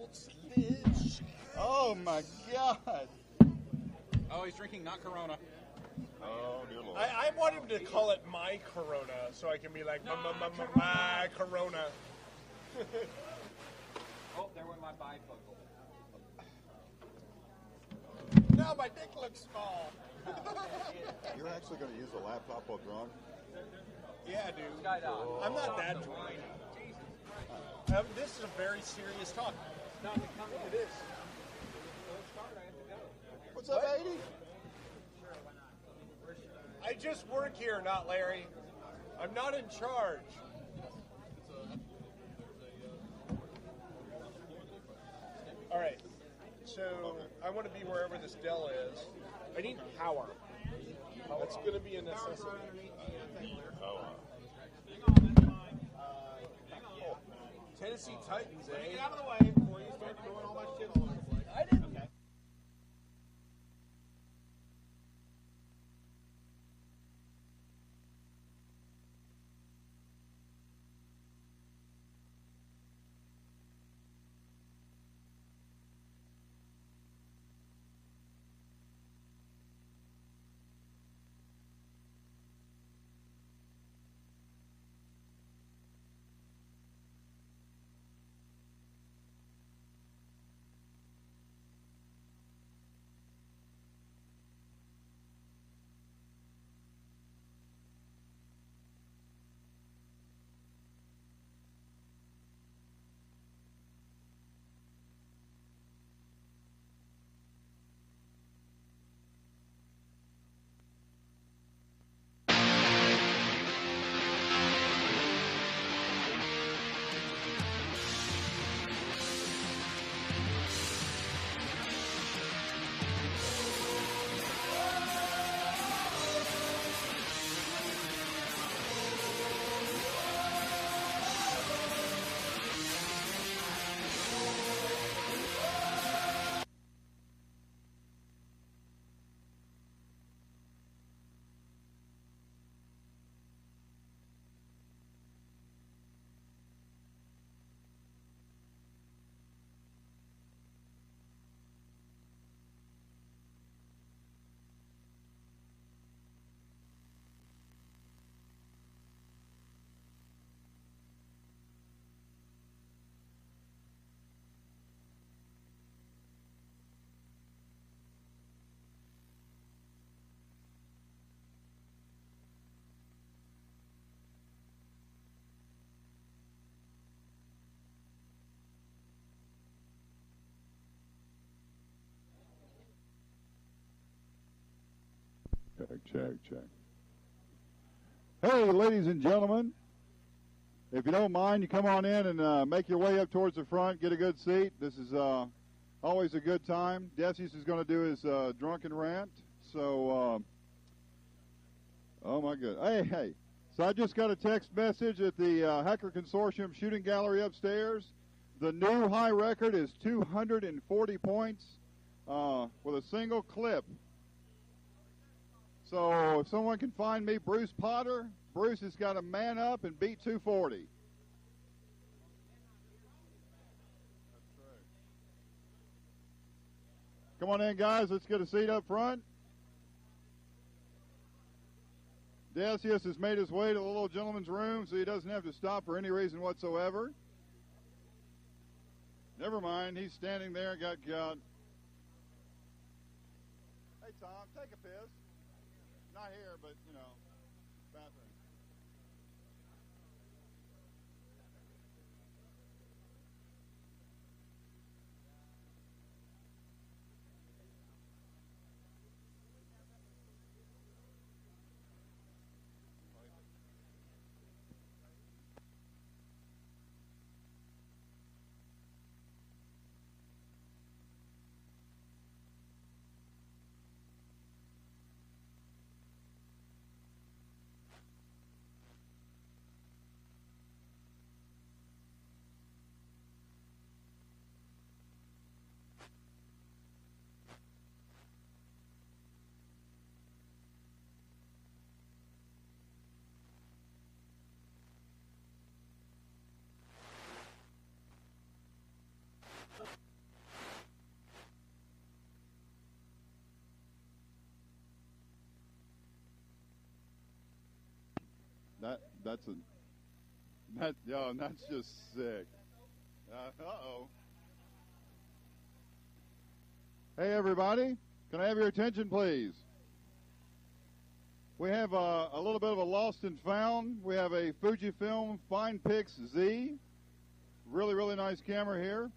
What's this? Oh my God! Oh, he's drinking not Corona. Oh dear Lord! I want him to call it my Corona, so I can be like my Corona. Oh, there went my bifocal. Now my dick looks small. You're actually going to use a laptop while drunk? Yeah, dude. Skydive. I'm not that drunk. This is a very serious talk. It is. What's up, 80? I just work here, not Larry. I'm not in charge. All right. So I want to be wherever this Dell is. I need power. That's going to be a necessity. Tennessee Titans, eh? Get out of the way before you start throwing all my shit all over the place. I didn't. Okay. Check. Hey, ladies and gentlemen, if you don't mind, you come on in and make your way up towards the front, get a good seat. This is always a good time. Decius is going to do his drunken rant. So, oh my God. Hey. So I just got a text message at the Hacker Consortium shooting gallery upstairs. The new high record is 240 points with a single clip. So if someone can find me Bruce Potter, Bruce has got to man up and beat 240. Come on in, guys. Let's get a seat up front. Decius has made his way to the little gentleman's room, so he doesn't have to stop for any reason whatsoever. Never mind. He's standing there, got. Hey, Tom, take a piss. Not here, but, you know, bathroom. that's just sick. Uh-oh. Hey, everybody. Can I have your attention, please? We have a little bit of a lost and found. We have a Fujifilm FinePix Z. Really, really nice camera here.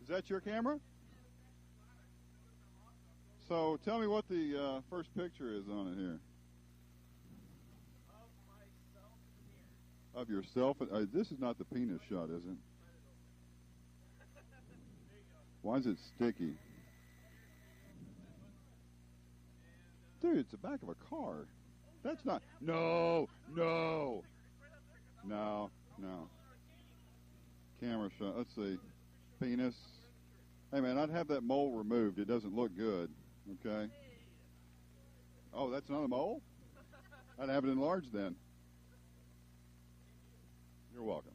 Is that your camera? So tell me what the first picture is on it here. Of yourself? This is not the penis shot, is it? Why is it sticky? Dude, it's the back of a car. That's not... No. Camera shot. Let's see. Penis. Hey, man, I'd have that mole removed. It doesn't look good. Okay? Oh, that's not a mole? I'd have it enlarged then. You're welcome.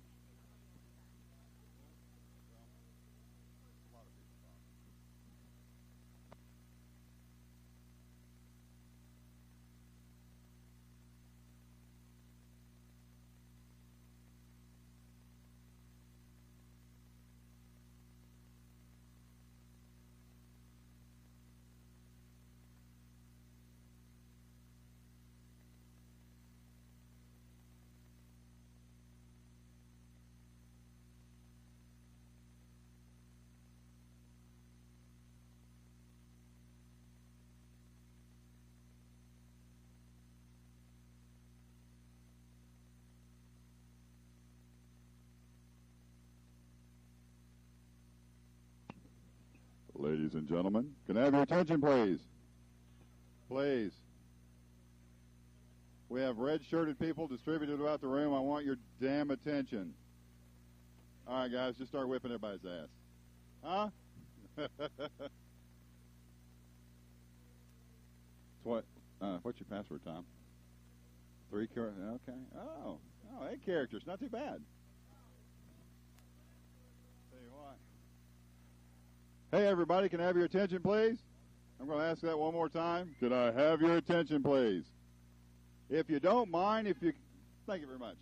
Ladies and gentlemen, can I have your attention, please? Please. We have red-shirted people distributed about the room. I want your damn attention. All right, guys, just start whipping everybody's ass. Huh? What's your password, Tom? 3 characters. Okay. Oh, 8 characters. Not too bad. Hey, everybody, can I have your attention, please? I'm going to ask that one more time. Can I have your attention, please? If you don't mind, thank you very much.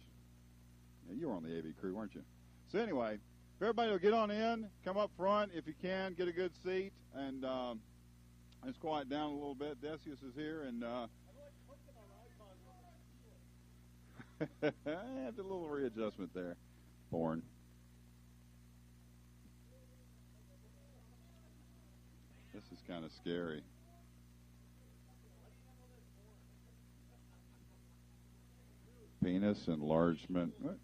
Yeah, you were on the AV crew, weren't you? So anyway, if everybody will get on in, come up front if you can, get a good seat, and let's quiet down a little bit. Decius is here, and I have a little readjustment there. Born. This is kind of scary. Penis enlargement. What?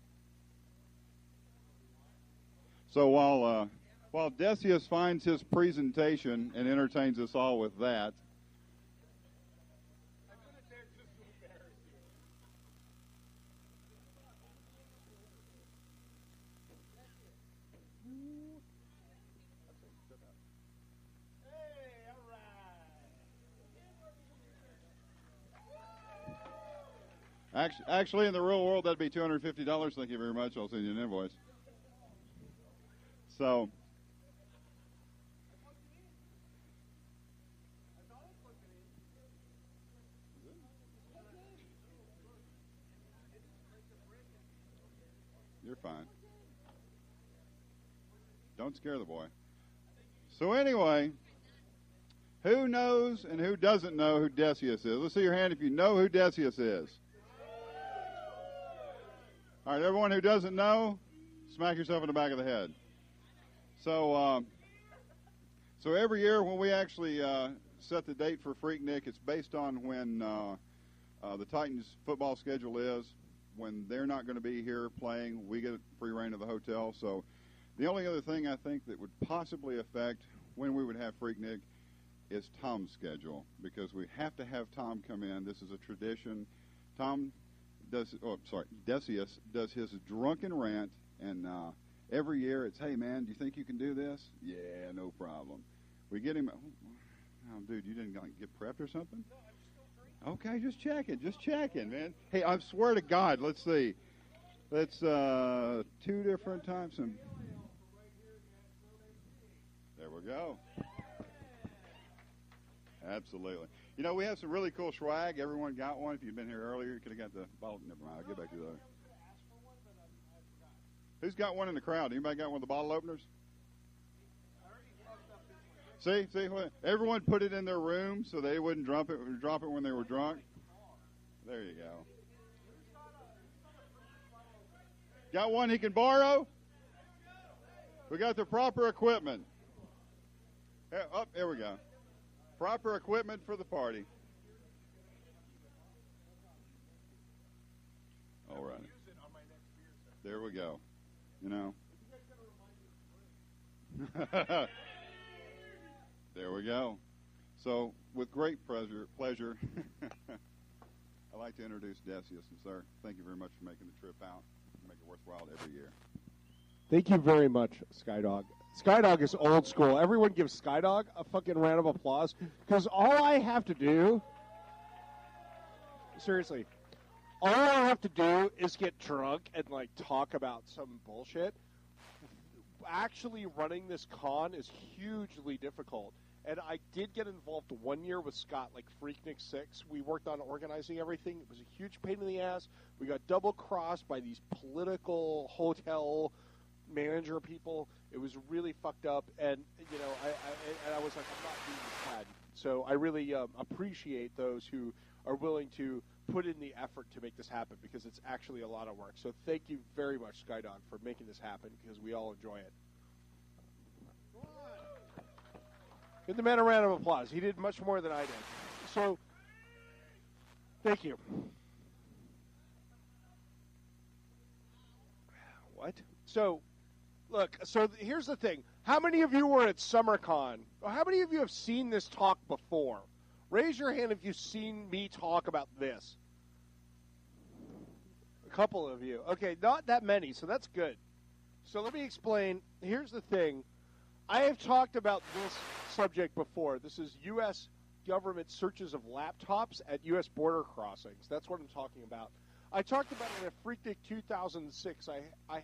So while Decius finds his presentation and entertains us all with that, Actually, in the real world, that'd be $250. Thank you very much. I'll send you an invoice. So, you're fine. Don't scare the boy. So anyway, who knows and who doesn't know who Decius is? Let's see your hand if you know who Decius is. All right, everyone who doesn't know, smack yourself in the back of the head. So every year when we actually set the date for PhrakNIC, it's based on when the Titans football schedule is. When they're not going to be here playing, we get free reign of the hotel. So the only other thing I think that would possibly affect when we would have PhrakNIC is Tom's schedule, because we have to have Tom come in. This is a tradition. Decius does his drunken rant, and every year it's, hey, man, do you think you can do this? Yeah, no problem. We get him, oh, dude, you didn't get prepped or something? No, I'm still drinking. Okay, just checking, man. Hey, I swear to God, let's see. Let's, 2 different times. There we go. Absolutely. You know, we have some really cool swag. Everyone got one. If you'd been here earlier, you could have got the bottle. Never mind. I'll get back to that. Who's got one in the crowd? Anybody got one of the bottle openers? See, everyone put it in their room so they wouldn't drop it when they were drunk. There you go. Got one he can borrow? We got the proper equipment. Here we go. Proper equipment for the party. All right. There we go. You know. There we go. So, with great pleasure, I'd like to introduce Decius. And, sir, thank you very much for making the trip out. Make it worthwhile every year. Thank you very much, Skydog. Skydog is old school. Everyone give Skydog a fucking round of applause, because all I have to do, seriously, all I have to do is get drunk and, like, talk about some bullshit. Actually running this con is hugely difficult. And I did get involved 1 year with Scott, like PhreakNIC12. We worked on organizing everything. It was a huge pain in the ass. We got double-crossed by these political hotel manager people. It was really fucked up. And, you know, I was like, I'm not being bad. So I really appreciate those who are willing to put in the effort to make this happen, because it's actually a lot of work. So thank you very much, Skydog, for making this happen, because we all enjoy it. Give the man a round of applause. He did much more than I did. So, thank you. What? So, look, here's the thing. How many of you were at SummerCon? Or how many of you have seen this talk before? Raise your hand if you've seen me talk about this. A couple of you. Okay, not that many, so that's good. So let me explain. Here's the thing. I have talked about this subject before. This is U.S. government searches of laptops at U.S. border crossings. That's what I'm talking about. I talked about it in a PhrakNIC 2006. I had,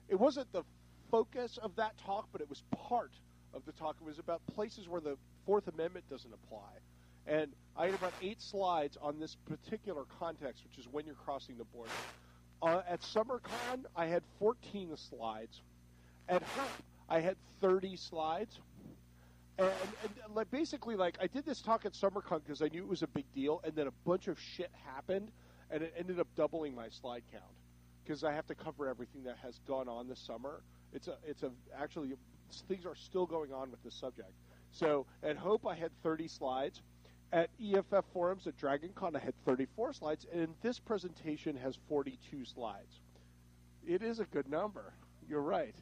it wasn't the focus of that talk, but it was part of the talk. It was about places where the Fourth Amendment doesn't apply. And I had about 8 slides on this particular context, which is when you're crossing the border. At SummerCon, I had 14 slides. At HOPE, I had 30 slides. And like basically, like, I did this talk at SummerCon because I knew it was a big deal, and then a bunch of shit happened, and it ended up doubling my slide count because I have to cover everything that has gone on this summer. Actually, things are still going on with this subject. So at HOPE, I had 30 slides. At EFF Forums at DragonCon, I had 34 slides, and this presentation has 42 slides. It is a good number. You're right.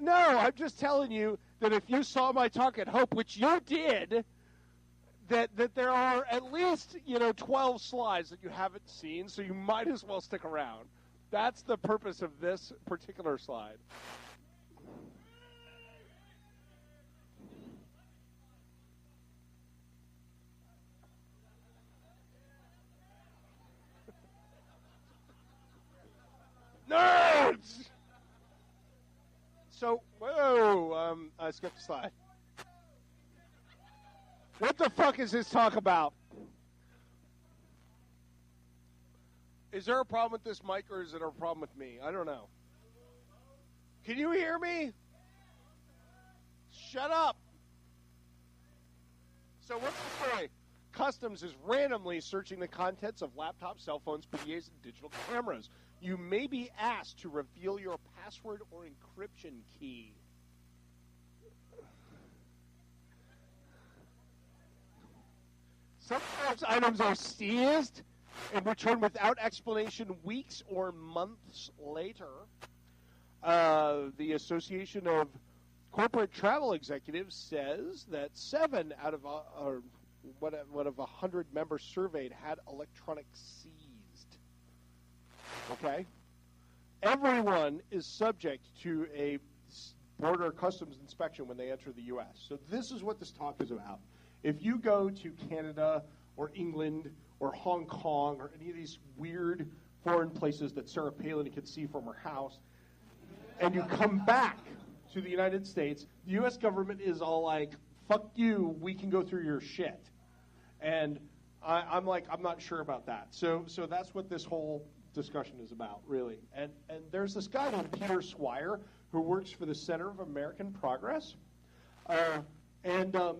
No, I'm just telling you that if you saw my talk at HOPE, which you did, that there are at least, 12 slides that you haven't seen, so you might as well stick around. That's the purpose of this particular slide. Nerds! So, I skipped a slide. What the fuck is this talk about? Is there a problem with this mic, or is it a problem with me? I don't know. Can you hear me? Shut up. So what's the story? Customs is randomly searching the contents of laptops, cell phones, PDAs, and digital cameras. You may be asked to reveal your password or encryption key. Sometimes items are seized and returned without explanation weeks or months later. The Association of Corporate Travel Executives says that 7 out of 100 members surveyed had electronic seized. Okay? Everyone is subject to a border customs inspection when they enter the U.S. So this is what this talk is about. If you go to Canada or England or Hong Kong or any of these weird foreign places that Sarah Palin can see from her house, and you come back to the United States, the U.S. government is all like, fuck you, we can go through your shit. And I'm like, I'm not sure about that. So that's what this whole discussion is about, really. And there's this guy named Peter Swire who works for the Center of American Progress.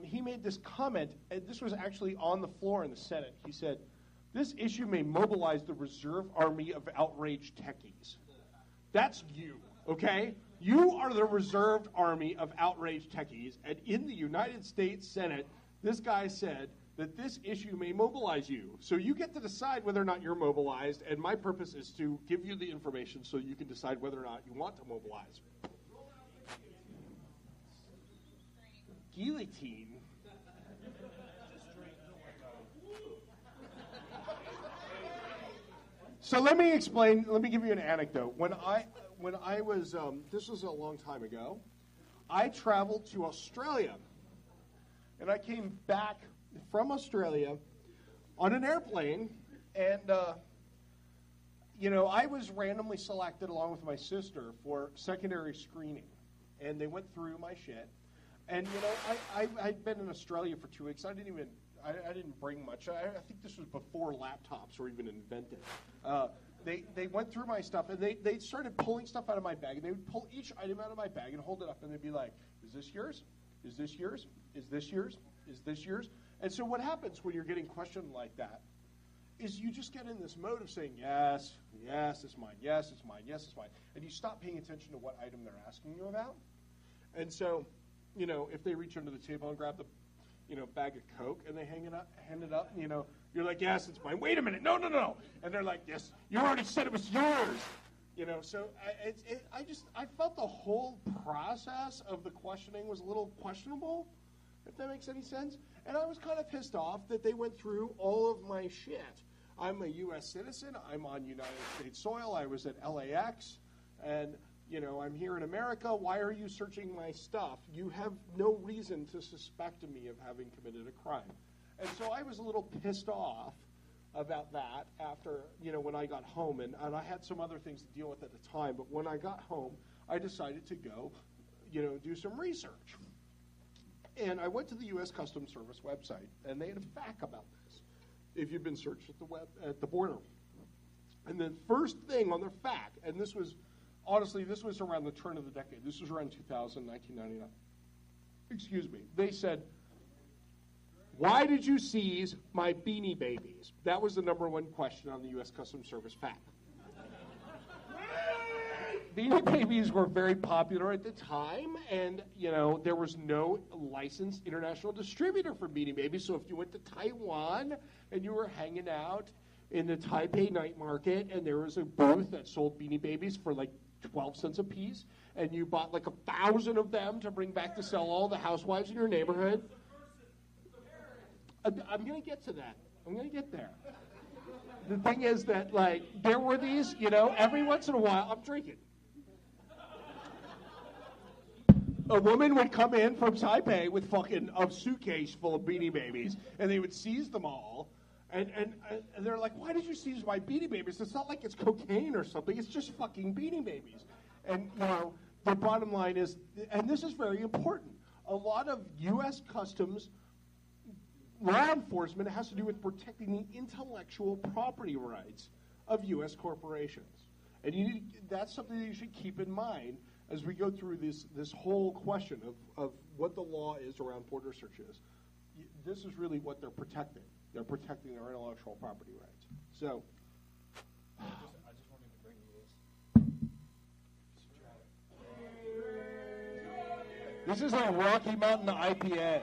He made this comment, and this was actually on the floor in the Senate. He said, this issue may mobilize the reserve army of outraged techies. That's you, okay? You are the reserved army of outraged techies, and in the United States Senate, this guy said that this issue may mobilize you. So you get to decide whether or not you're mobilized, and my purpose is to give you the information so you can decide whether or not you want to mobilize. Guillotine. So let me explain. Let me give you an anecdote. When I was this was a long time ago, I traveled to Australia, and I came back from Australia on an airplane, and I was randomly selected along with my sister for secondary screening, and they went through my shit. And I'd been in Australia for 2 weeks. I didn't bring much. I think this was before laptops were even invented. They went through my stuff, and they started pulling stuff out of my bag. And they would pull each item out of my bag and hold it up, and they'd be like, "Is this yours? Is this yours? Is this yours? Is this yours?" And so what happens when you're getting questioned like that is you just get in this mode of saying, "Yes, yes, it's mine. Yes, it's mine. Yes, it's mine," and you stop paying attention to what item they're asking you about. And so, if they reach under the table and grab the bag of Coke, and they hand it up, you're like, "Yes, it's mine." "Wait a minute, no. And they're like, "Yes, you already said it was yours." So I felt the whole process of the questioning was a little questionable, if that makes any sense. And I was kind of pissed off that they went through all of my shit. I'm a U.S. citizen. I'm on United States soil. I was at LAX, and I'm here in America. Why are you searching my stuff? You have no reason to suspect me of having committed a crime. And so I was a little pissed off about that after, when I got home. And I had some other things to deal with at the time. But when I got home, I decided to go, do some research. And I went to the U.S. Customs Service website, and they had a fact about this. If you've been searched at the border. And the first thing on their fact, and this was around the turn of the decade. This was around 2000, 1999. Excuse me. They said, "Why did you seize my Beanie Babies?" That was the number one question on the U.S. Customs Service fact. Beanie Babies were very popular at the time, and, there was no licensed international distributor for Beanie Babies. So if you went to Taiwan and you were hanging out in the Taipei night market and there was a booth that sold Beanie Babies for like 12 cents a piece, and you bought like 1,000 of them to bring back to sell all the housewives in your neighborhood. I'm going to get to that. I'm going to get there. The thing is that, there were these, every once in a while, I'm drinking. A woman would come in from Taipei with a suitcase full of Beanie Babies, and they would seize them all. And they're like, "Why did you seize my Beanie Babies?" It's not like it's cocaine or something. It's just fucking Beanie Babies. And, the bottom line is, and this is very important, a lot of U.S. Customs law enforcement has to do with protecting the intellectual property rights of U.S. corporations. And that's something that you should keep in mind as we go through this whole question of what the law is around border searches. This is really what they're protecting. They're protecting their intellectual property rights. So, I just wanted to bring you this. This is a Rocky Mountain IPA.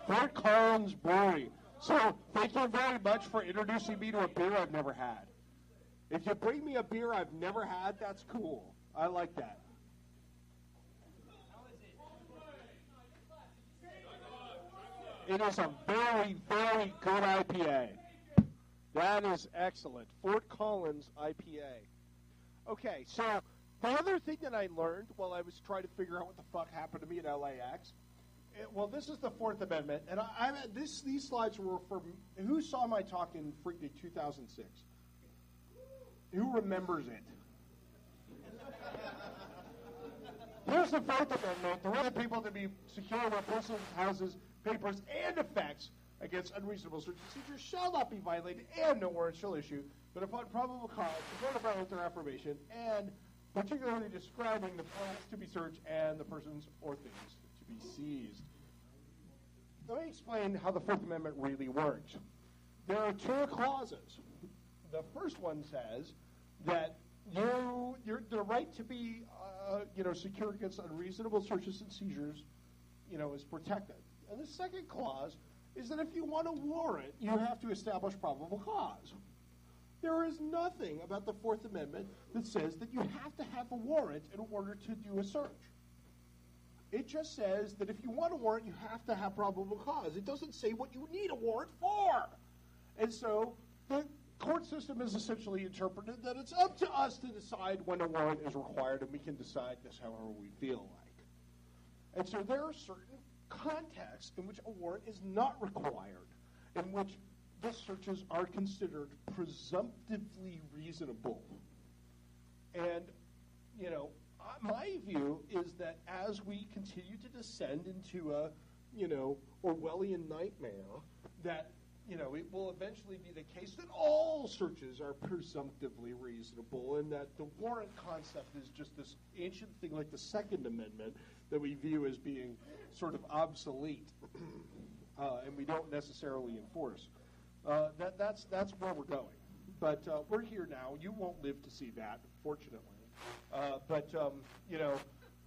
Fort Collins Brewery. So, thank you very much for introducing me to a beer I've never had. If you bring me a beer I've never had, that's cool. I like that. It is a very, very good IPA. That is excellent. Fort Collins IPA. Okay, so the other thing that I learned while I was trying to figure out what the fuck happened to me at LAX, this is the Fourth Amendment, and these slides were from, who saw my talk in PhrakNIC 2006? Who remembers it? Here's the Fourth Amendment. The right of people to be secure in their persons, houses, papers, and effects against unreasonable search procedures shall not be violated, and no warrant shall issue, but upon probable cause to notify with their affirmation, and particularly describing the plants to be searched and the persons or things to be seized. Let me explain how the Fourth Amendment really works. There are two clauses. The first one says that the right to be secure against unreasonable searches and seizures, is protected. And the second clause is that if you want a warrant, you have to establish probable cause. There is nothing about the Fourth Amendment that says that you have to have a warrant in order to do a search. It just says that if you want a warrant, you have to have probable cause. It doesn't say what you need a warrant for. And so the court system is essentially interpreted that it's up to us to decide when a warrant is required, and we can decide this however we feel like. And so there are certain contexts in which a warrant is not required, in which the searches are considered presumptively reasonable. And, my view is that as we continue to descend into a, Orwellian nightmare, that, it will eventually be the case that all searches are presumptively reasonable, and that the warrant concept is just this ancient thing like the Second Amendment that we view as being sort of obsolete, and we don't necessarily enforce. That's where we're going. But we're here now. You won't live to see that, fortunately. But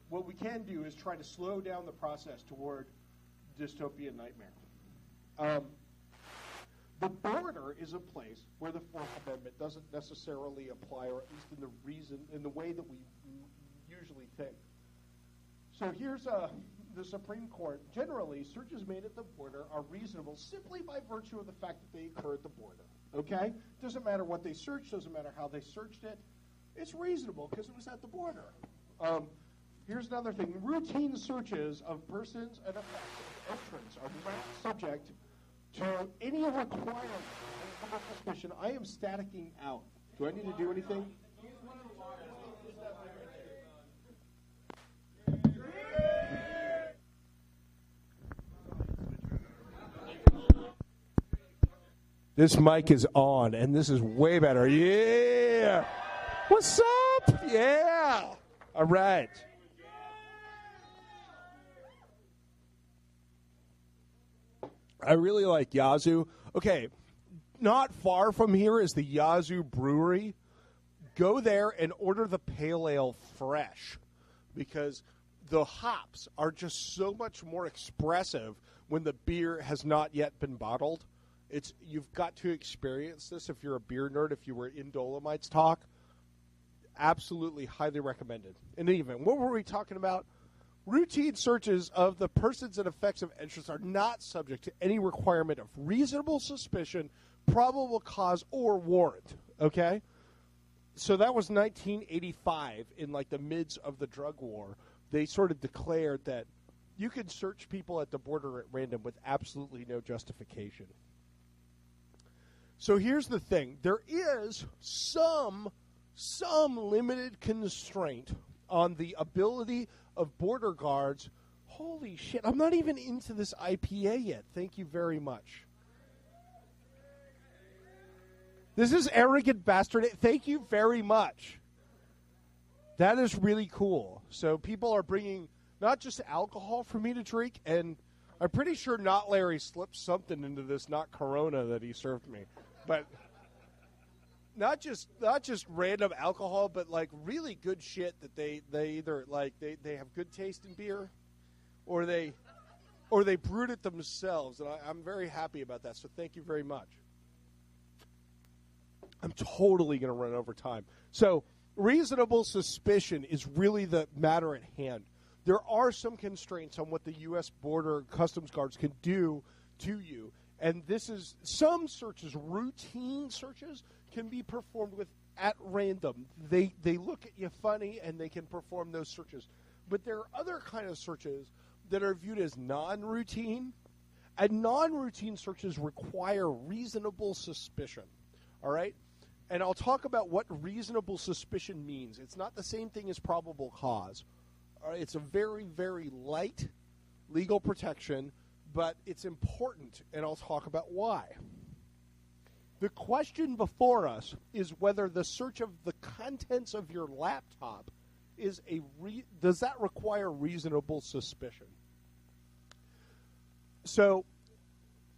what we can do is try to slow down the process toward dystopian nightmare. The border is a place where the Fourth Amendment doesn't necessarily apply, or at least in the way that we usually think. So here's the Supreme Court. Generally, searches made at the border are reasonable simply by virtue of the fact that they occur at the border. Okay? Doesn't matter what they searched, doesn't matter how they searched it. It's reasonable because it was at the border. Here's another thing. Routine searches of persons and effects of entrance are not subject to any requirement of suspicion. I am staticking out. Do I need to do anything? This mic is on, and this is way better. Yeah! What's up? Yeah! All right. I really like Yazoo. Okay, not far from here is the Yazoo Brewery. Go there and order the pale ale fresh, because the hops are just so much more expressive when the beer has not yet been bottled. You've got to experience this if you're a beer nerd, if you were in Dolomites talk. Absolutely highly recommended. In any event, what were we talking about? Routine searches of the persons and effects of entrance are not subject to any requirement of reasonable suspicion, probable cause, or warrant. Okay? So that was 1985, in like the midst of the drug war. They sort of declared that you could search people at the border at random with absolutely no justification. So here's the thing. There is some limited constraint on the ability of border guards. Holy shit, I'm not even into this IPA yet. Thank you very much. This is Arrogant Bastard. Thank you very much. That is really cool. So people are bringing not just alcohol for me to drink, and I'm pretty sure Not Larry slipped something into this not Corona that he served me. But not just random alcohol, but like really good shit that they either like they have good taste in beer, or they brewed it themselves, and I'm very happy about that. So thank you very much. I'm totally going to run over time. So reasonable suspicion is really the matter at hand. There are some constraints on what the U.S. Border Customs Guards can do to you. And this is some searches, routine searches, can be performed with at random. They look at you funny, and they can perform those searches. But there are other kind of searches that are viewed as non-routine, and non-routine searches require reasonable suspicion. All right? And I'll talk about what reasonable suspicion means. It's not the same thing as probable cause. All right? It's a very, very light legal protection, but it's important, and I'll talk about why. The question before us is whether the search of the contents of your laptop is does that require reasonable suspicion? So,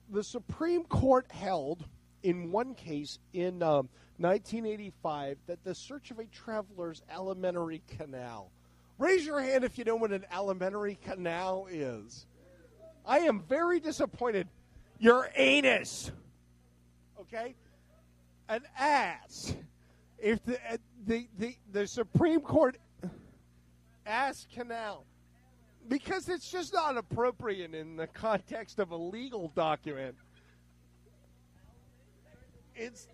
the Supreme Court held in one case in 1985 that the search of a traveler's alimentary canal. Raise your hand if you know what an alimentary canal is. I am very disappointed. Your anus. Okay? An ass. If the Supreme Court ass canal, because it's just not appropriate in the context of a legal document. It's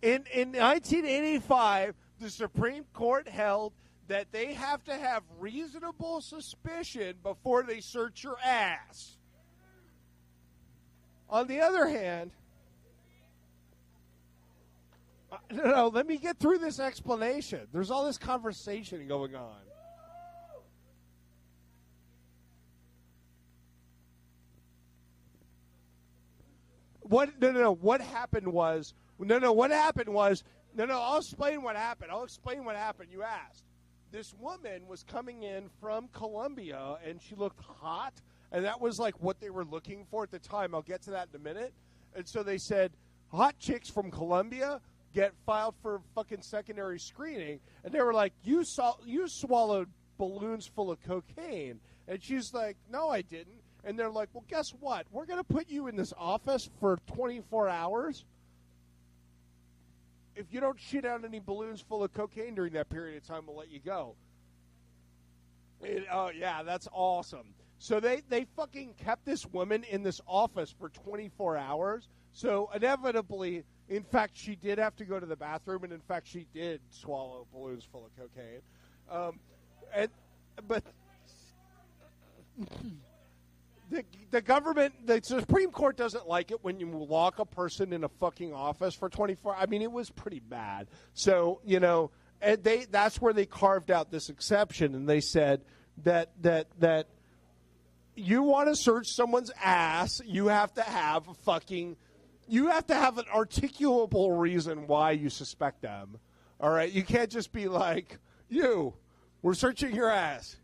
in 1985, the Supreme Court held that they have to have reasonable suspicion before they search your ass. On the other hand, no, let me get through this explanation. There's all this conversation going on. What happened was, I'll explain what happened. You asked. This woman was coming in from Colombia, and she looked hot, and that was like what they were looking for at the time. I'll get to that in a minute. And so they said, hot chicks from Colombia get filed for fucking secondary screening. And they were like, you swallowed balloons full of cocaine. And she's like, no, I didn't. And they're like, well, guess what? We're going to put you in this office for 24 hours. If you don't shit out any balloons full of cocaine during that period of time, we'll let you go. Oh, yeah, that's awesome. So they fucking kept this woman in this office for 24 hours. So inevitably, in fact, she did have to go to the bathroom, and in fact, she did swallow balloons full of cocaine. But the government, the Supreme Court doesn't like it when you lock a person in a fucking office for 24. I mean, it was pretty bad. So, and that's where they carved out this exception, and they said that you want to search someone's ass, you have to have an articulable reason why you suspect them. All right? You can't just be like, we're searching your ass.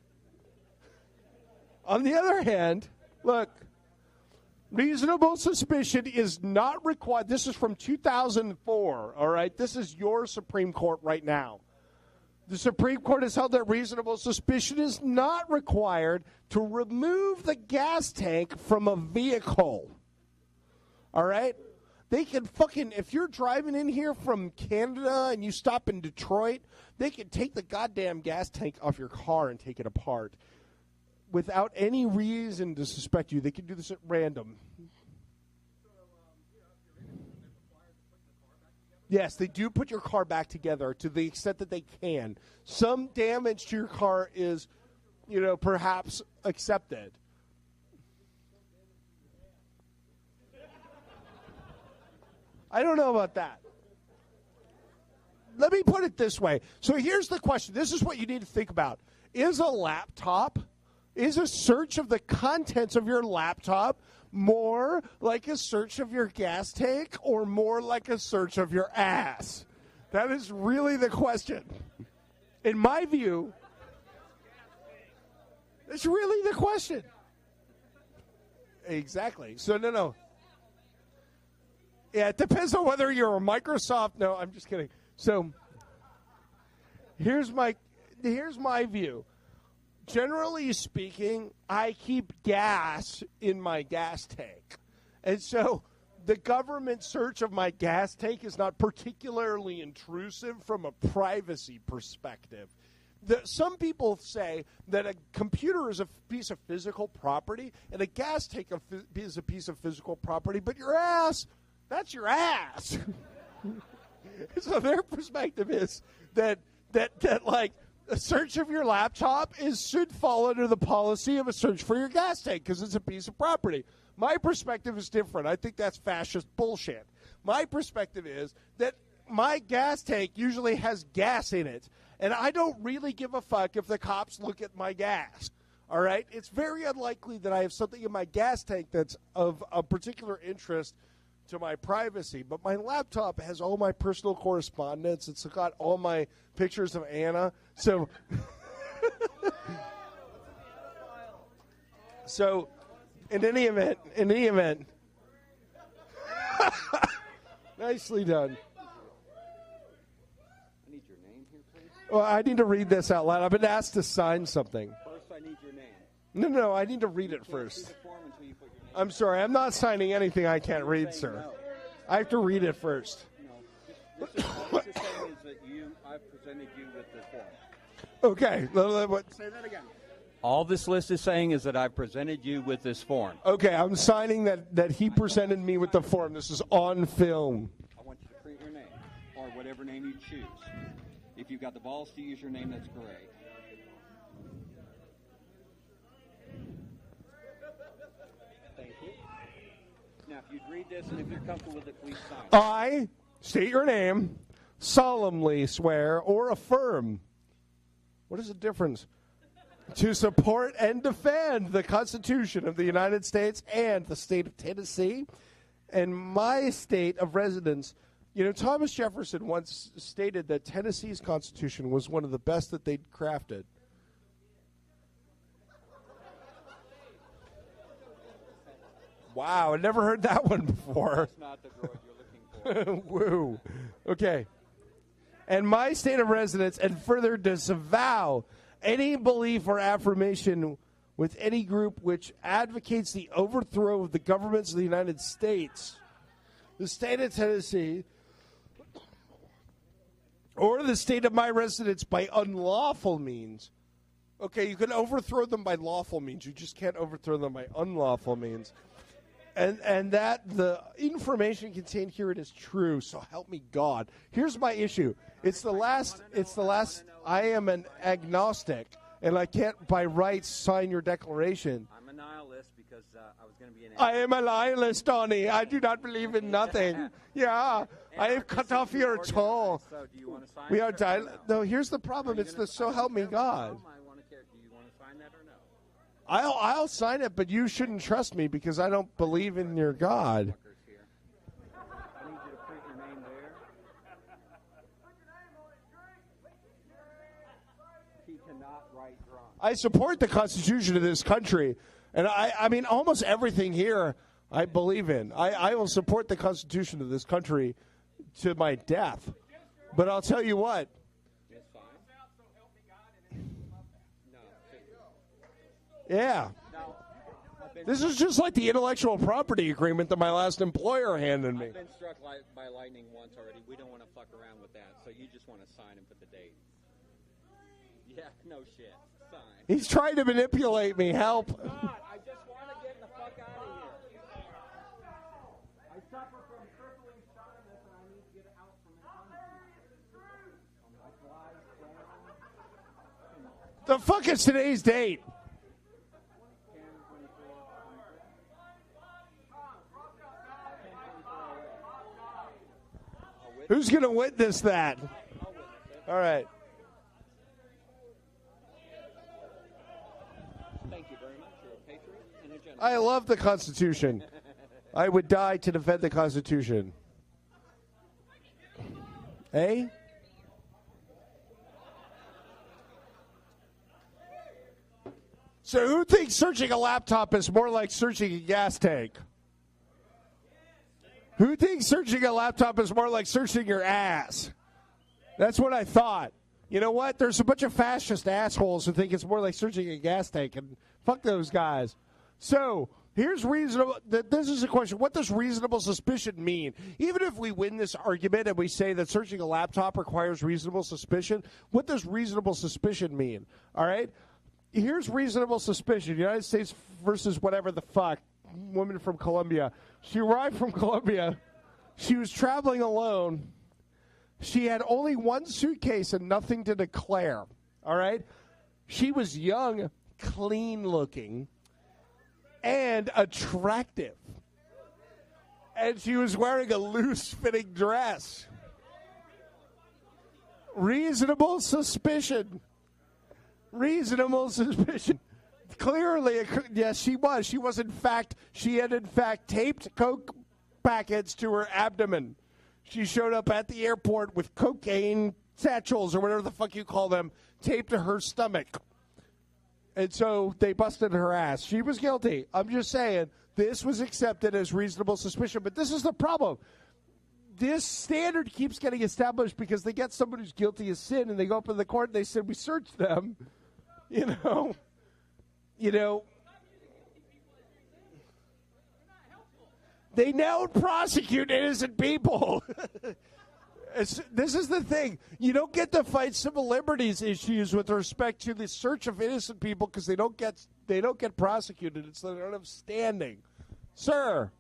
On the other hand, look, reasonable suspicion is not required. This is from 2004, all right? This is your Supreme Court right now. The Supreme Court has held that reasonable suspicion is not required to remove the gas tank from a vehicle. All right? They can fucking, if you're driving in here from Canada and you stop in Detroit, they can take the goddamn gas tank off your car and take it apart without any reason to suspect you. They can do this at random. Yes, they do put your car back together to the extent that they can. Some damage to your car is, perhaps accepted. I don't know about that. Let me put it this way. So here's the question. This is what you need to think about. Is a search of the contents of your laptop more like a search of your gas tank or more like a search of your ass? That is really the question. In my view, it's really the question. Exactly. So, no. Yeah, it depends on whether you're a Microsoft. No, I'm just kidding. So, here's my view. Generally speaking, I keep gas in my gas tank. And so the government search of my gas tank is not particularly intrusive from a privacy perspective. Some people say that a computer is a piece of physical property and a gas tank is a piece of physical property, but your ass, that's your ass. So their perspective is that like, a search of your laptop should fall under the policy of a search for your gas tank because it's a piece of property. My perspective is different. I think that's fascist bullshit. My perspective is that my gas tank usually has gas in it, and I don't really give a fuck if the cops look at my gas. All right? It's very unlikely that I have something in my gas tank that's of a particular interest to my privacy. But my laptop has all my personal correspondence. It's got all my pictures of Anna. So, so in any event, nicely done. I need your name here, please. Well, I need to read this out loud. I've been asked to sign something. First, I need your name. No, I need to read it See first. the form until you put your name. I'm sorry, I'm not signing anything I can't read, Say sir. no. I have to read it first. No. All this is saying is that I've presented you with the form. Okay. Say that again. All this list is saying is that I've presented you with this form. Okay, I'm signing that he presented me with the form. This is on film. I want you to print your name, or whatever name you choose. If you've got the balls to use your name, that's great. Thank you. Now, if you'd read this, and if you're comfortable with it, please sign. I state your name, solemnly swear or affirm. What is the difference? To support and defend the Constitution of the United States and the state of Tennessee and my state of residence. You know, Thomas Jefferson once stated that Tennessee's Constitution was one of the best that they'd crafted. Wow, I never heard that one before. That's not the droid you're looking for. Woo. Okay. And my state of residence, and further disavow any belief or affirmation with any group which advocates the overthrow of the governments of the United States, the state of Tennessee, or the state of my residence by unlawful means. Okay, you can overthrow them by lawful means. You just can't overthrow them by unlawful means. And that the information contained herein is true, so help me God. Here's my issue. It's the last, I am an agnostic, and I can't by rights sign your declaration. I'm a nihilist because I was going to be an I am a nihilist, Donnie. I do not believe in nothing. Yeah, I have cut off your toe. So do you want to sign We it are or no? no, here's the problem. It's the so help me God. I want to care. Do you want to sign that or no? I'll sign it, but you shouldn't trust me because I don't believe in your God. Fuckers here. I need you to print your name there. He cannot write drunk. I support the Constitution of this country, and I mean almost everything here I believe in. I will support the Constitution of this country to my death. But I'll tell you what. It's fine. No. Yeah. Now, This is just like the intellectual property agreement that my last employer handed me. I've been struck by lightning once already. We don't want to fuck around with that. So you just want to sign and put the date. Yeah, no shit. Sign. He's trying to manipulate me. Help. God, I just want to get the fuck out of here. I suffer from crippling shyness and I need to get out from it. The fuck is today's date? Who's going to witness that? All right. Thank you very much. You're a patriot and a gentleman. I love the Constitution. I would die to defend the Constitution. Eh? So who thinks searching a laptop is more like searching a gas tank? Who thinks searching a laptop is more like searching your ass? That's what I thought. You know what? There's a bunch of fascist assholes who think it's more like searching a gas tank, and fuck those guys. So here's reasonable. This is a question. What does reasonable suspicion mean? Even if we win this argument and we say that searching a laptop requires reasonable suspicion, what does reasonable suspicion mean? All right? Here's reasonable suspicion. United States versus whatever the fuck. Woman from Colombia. She arrived from Colombia. She was traveling alone. She had only one suitcase and nothing to declare. All right? She was young, clean looking, and attractive. And she was wearing a loose fitting dress. Reasonable suspicion. Reasonable suspicion. Clearly, yes, she was. She was, in fact, she had, in fact, taped coke packets to her abdomen. She showed up at the airport with cocaine satchels, or whatever the fuck you call them, taped to her stomach. And so they busted her ass. She was guilty. I'm just saying, this was accepted as reasonable suspicion. But this is the problem. This standard keeps getting established because they get someone who's guilty of sin, and they go up in the court, and they said, we searched them. You know. They now prosecute innocent people. This is the thing. You don't get to fight civil liberties issues with respect to the search of innocent people because they don't get prosecuted. It's they don't have standing. Sir.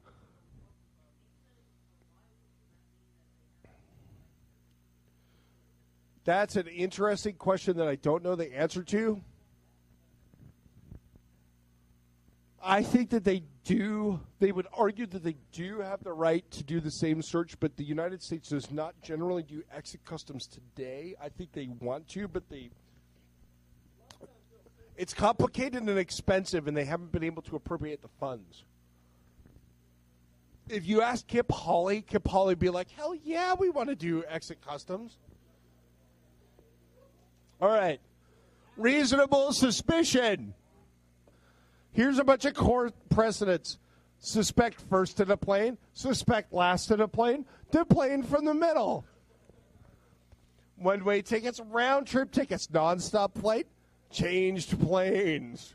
That's an interesting question that I don't know the answer to. I think that they would argue that they do have the right to do the same search, but the United States does not generally do exit customs today. I think they want to, but it's complicated and expensive, and they haven't been able to appropriate the funds. If you ask Kip Hawley would be like, hell yeah, we want to do exit customs. All right. Reasonable suspicion. Here's a bunch of court precedents. Suspect first in a plane, suspect last in a plane, deplane from the middle. One-way tickets, round-trip tickets, nonstop flight, changed planes.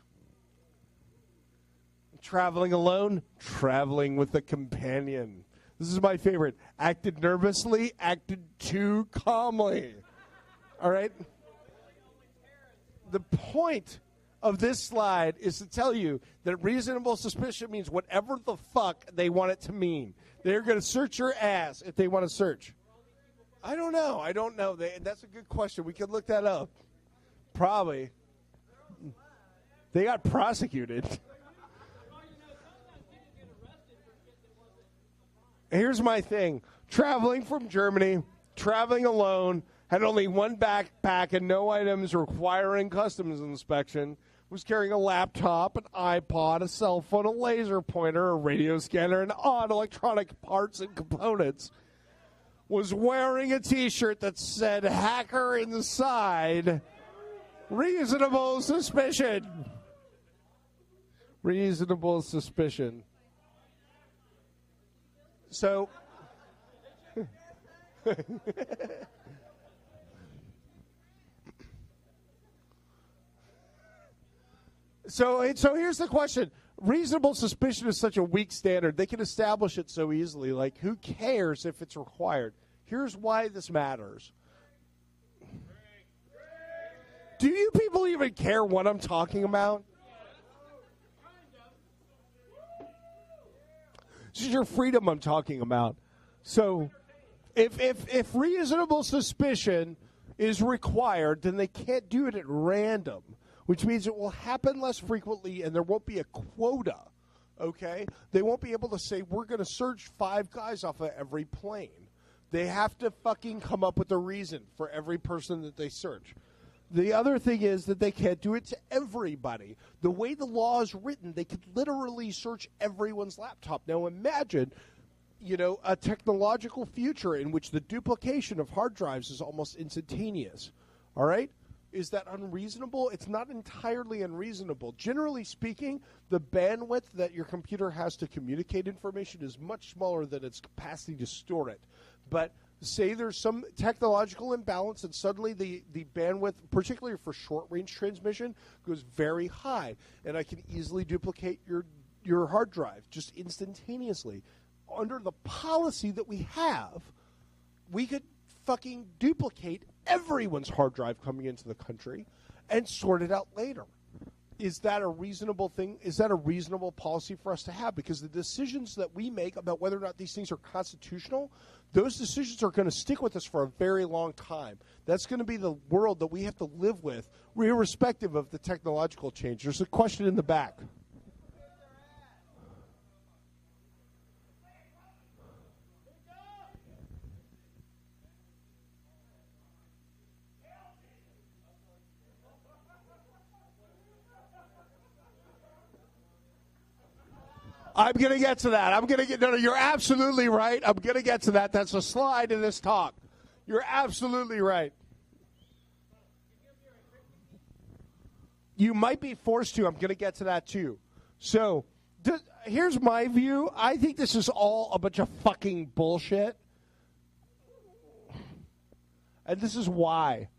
Traveling alone, traveling with a companion. This is my favorite. Acted nervously, acted too calmly. All right? The point of this slide is to tell you that reasonable suspicion means whatever the fuck they want it to mean. They're going to search your ass if they want to search. I don't know. That's a good question. We could look that up. Probably. They got prosecuted. Here's my thing. Traveling from Germany, traveling alone, had only one backpack and no items requiring customs inspection, was carrying a laptop, an iPod, a cell phone, a laser pointer, a radio scanner, and odd electronic parts and components, was wearing a T-shirt that said hacker in the side, reasonable suspicion. Reasonable suspicion. So... So here's the question. Reasonable suspicion is such a weak standard. They can establish it so easily. Like, who cares if it's required? Here's why this matters. Do you people even care what I'm talking about? This is your freedom I'm talking about. So if reasonable suspicion is required, then they can't do it at random, which means it will happen less frequently and there won't be a quota, okay? They won't be able to say, we're going to search 5 guys off of every plane. They have to fucking come up with a reason for every person that they search. The other thing is that they can't do it to everybody. The way the law is written, they could literally search everyone's laptop. Now imagine, a technological future in which the duplication of hard drives is almost instantaneous, all right? Is that unreasonable? It's not entirely unreasonable. Generally speaking, the bandwidth that your computer has to communicate information is much smaller than its capacity to store it. But say there's some technological imbalance and suddenly the bandwidth, particularly for short-range transmission, goes very high. And I can easily duplicate your hard drive just instantaneously. Under the policy that we have, we could fucking duplicate everyone's hard drive coming into the country and sort it out later. Is that a reasonable thing? Is that a reasonable policy for us to have? Because the decisions that we make about whether or not these things are constitutional, those decisions are going to stick with us for a very long time. That's going to be the world that we have to live with, irrespective of the technological change. There's a question in the back. I'm going to get to that. No, you're absolutely right. I'm going to get to that. That's a slide in this talk. You're absolutely right. You might be forced to. I'm going to get to that too. So, here's my view. I think this is all a bunch of fucking bullshit. And this is why.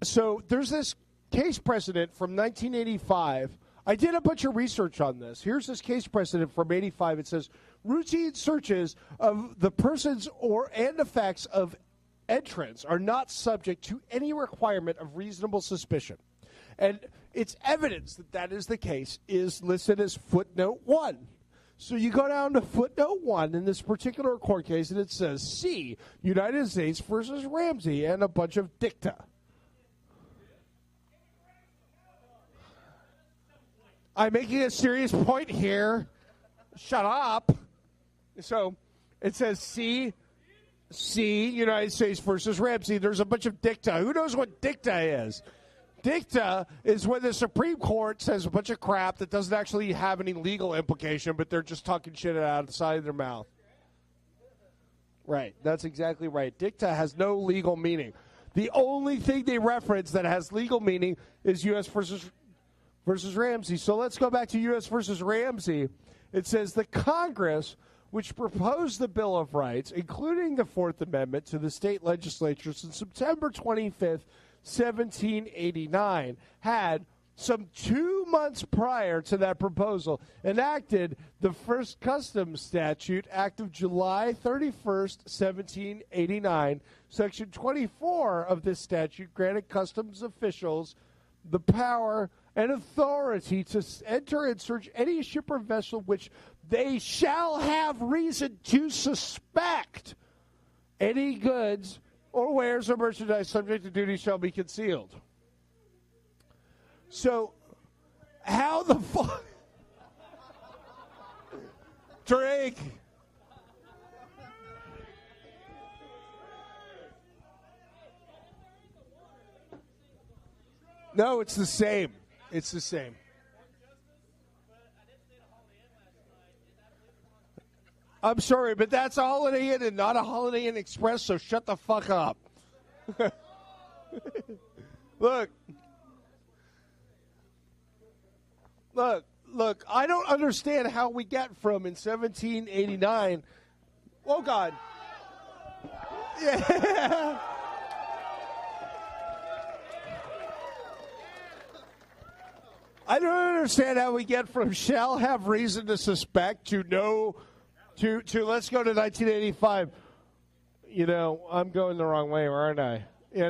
So, there's this case precedent from 1985. I did a bunch of research on this. Here's this case precedent from 85. It says, routine searches of the persons and effects of entrants are not subject to any requirement of reasonable suspicion. And its evidence that that is the case is listed as footnote 1. So you go down to footnote 1 in this particular court case, and it says, C, United States versus Ramsey, and a bunch of dicta. I'm making a serious point here. Shut up. So it says C, United States versus Ramsey. There's a bunch of dicta. Who knows what dicta is? Dicta is when the Supreme Court says a bunch of crap that doesn't actually have any legal implication, but they're just talking shit out of the side of their mouth. Right. That's exactly right. Dicta has no legal meaning. The only thing they reference that has legal meaning is U.S. versus Ramsey. So let's go back to U.S. versus Ramsey. It says the Congress, which proposed the Bill of Rights, including the Fourth Amendment, to the state legislatures on September 25th, 1789, had some 2 months prior to that proposal enacted the first customs statute, Act of July 31st, 1789. Section 24 of this statute granted customs officials the power and authority to enter and search any ship or vessel which they shall have reason to suspect any goods or wares or merchandise subject to duty shall be concealed. So, how the fuck? Drake. No, it's the same. It's the same. I'm sorry, but that's a Holiday Inn and not a Holiday Inn Express, so shut the fuck up. Look, I don't understand how we get from in 1789. Oh, God. Yeah. I don't understand how we get from shall have reason to suspect to know to let's go to 1985. You know, I'm going the wrong way, aren't I? Yeah,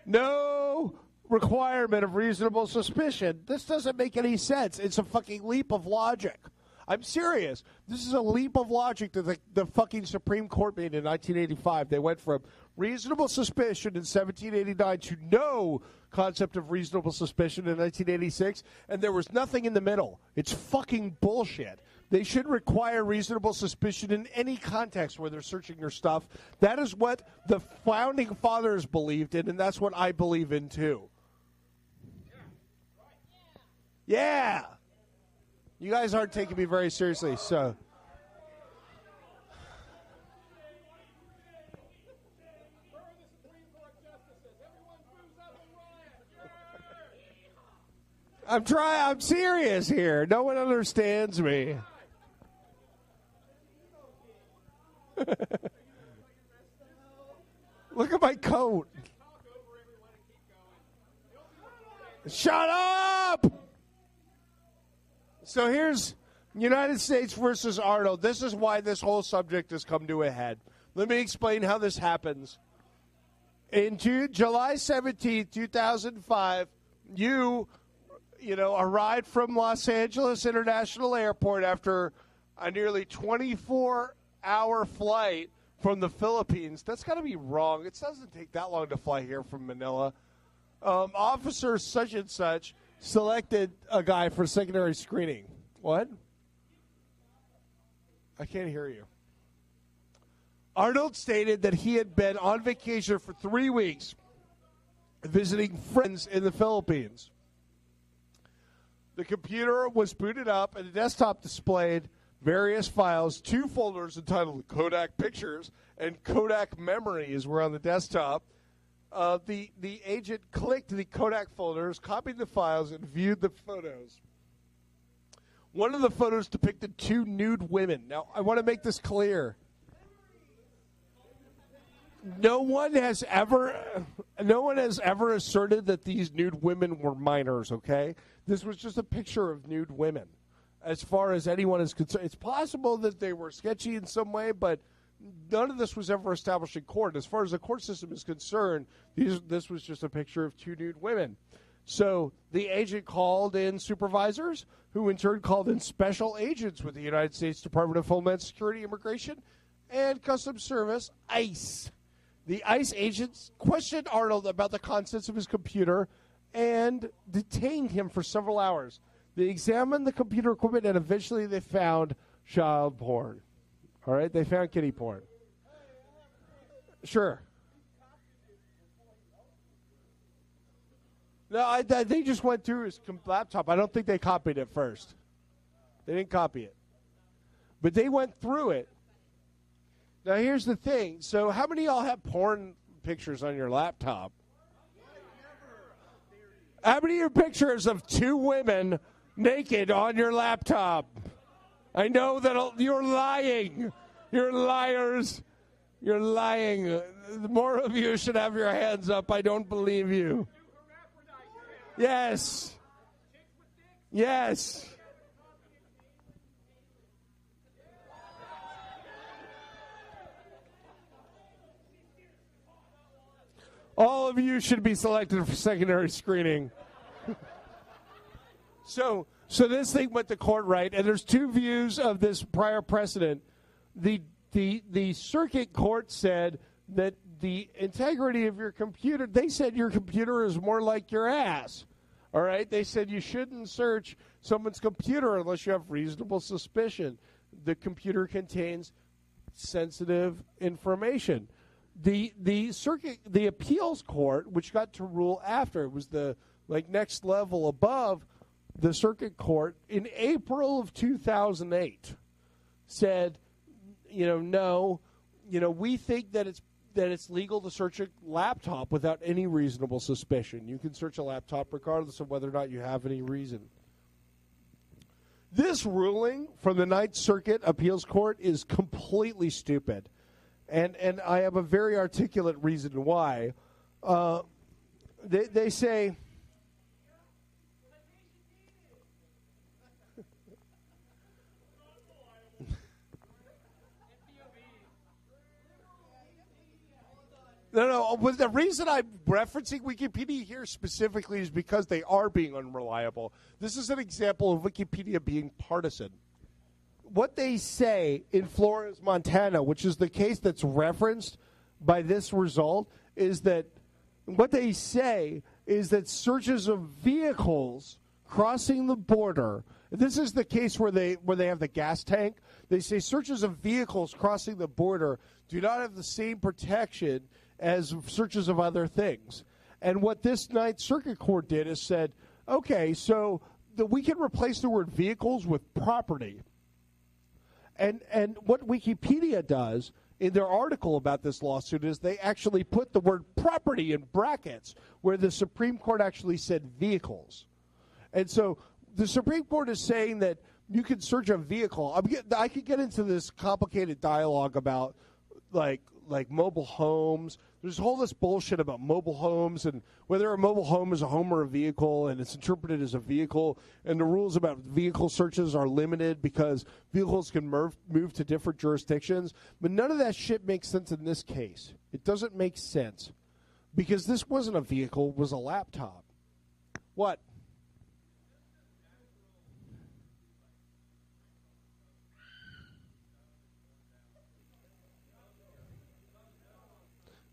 no requirement of reasonable suspicion. This doesn't make any sense. It's a fucking leap of logic. I'm serious. This is a leap of logic that the fucking Supreme Court made in 1985. They went from reasonable suspicion in 1789 to no concept of reasonable suspicion in 1986, and there was nothing in the middle. It's fucking bullshit. They should require reasonable suspicion in any context where they're searching your stuff. That is what the founding fathers believed in, and that's what I believe in too. Yeah. You guys aren't taking me very seriously, so. I'm serious here. No one understands me. Look at my coat. Shut up! So here's United States versus Arnold. This is why this whole subject has come to a head. Let me explain how this happens. In July 17, 2005, you arrived from Los Angeles International Airport after a nearly 24-hour flight from the Philippines. That's got to be wrong. It doesn't take that long to fly here from Manila. Officer such and such selected a guy for secondary screening. What? I can't hear you. Arnold stated that he had been on vacation for 3 weeks visiting friends in the Philippines. The computer was booted up, and the desktop displayed various files, 2 folders entitled Kodak Pictures and Kodak Memories were on the desktop. The agent clicked the Kodak folders, copied the files, and viewed the photos. One of the photos depicted 2 nude women. Now, I want to make this clear. No one has ever asserted that these nude women were minors, okay? This was just a picture of nude women. As far as anyone is concerned, it's possible that they were sketchy in some way, but none of this was ever established in court. As far as the court system is concerned, this was just a picture of 2 nude women. So the agent called in supervisors, who in turn called in special agents with the United States Department of Homeland Security, Immigration, and Customs Service, ICE. The ICE agents questioned Arnold about the contents of his computer and detained him for several hours. They examined the computer equipment, and eventually they found child porn. All right, they found kitty porn. Sure. No, they just went through his laptop. I don't think they copied it first. They didn't copy it. But they went through it. Now, here's the thing. So how many of y'all have porn pictures on your laptop? How many of your pictures of 2 women naked on your laptop? I know that you're lying. You're liars. You're lying. More of you should have your hands up. I don't believe you. Yes. Yes. All of you should be selected for secondary screening. So this thing went to court, right? And there's 2 views of this prior precedent. The circuit court said that the integrity of your computer, they said your computer is more like your ass. All right? They said you shouldn't search someone's computer unless you have reasonable suspicion. The computer contains sensitive information. The circuit, the appeals court, which got to rule after, it was the next level above the circuit court in April of 2008, said, no, we think that it's legal to search a laptop without any reasonable suspicion. You can search a laptop regardless of whether or not you have any reason. This ruling from the Ninth Circuit Appeals Court is completely stupid. And I have a very articulate reason why. They say... No, but the reason I'm referencing Wikipedia here specifically is because they are being unreliable. This is an example of Wikipedia being partisan. What they say in Flores, Montana, which is the case that's referenced by this result, is that what they say is that searches of vehicles crossing the border, this is the case where they have the gas tank. They say searches of vehicles crossing the border do not have the same protection as searches of other things. And what this Ninth Circuit Court did is said, okay, so we can replace the word vehicles with property. And what Wikipedia does in their article about this lawsuit is they actually put the word property in brackets where the Supreme Court actually said vehicles. And so the Supreme Court is saying that you can search a vehicle. I could get into this complicated dialogue about like mobile homes. There's all this bullshit about mobile homes and whether a mobile home is a home or a vehicle, and it's interpreted as a vehicle, and the rules about vehicle searches are limited because vehicles can move to different jurisdictions. But none of that shit makes sense in this case. It doesn't make sense because this wasn't a vehicle, it was a laptop. What?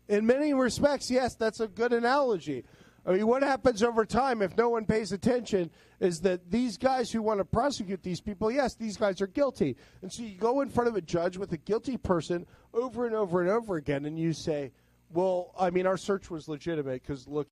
In many respects, yes, that's a good analogy. I mean, what happens over time if no one pays attention is that these guys who want to prosecute these people, yes, these guys are guilty. And so you go in front of a judge with a guilty person over and over and over again, and you say, well, I mean, our search was legitimate because, look,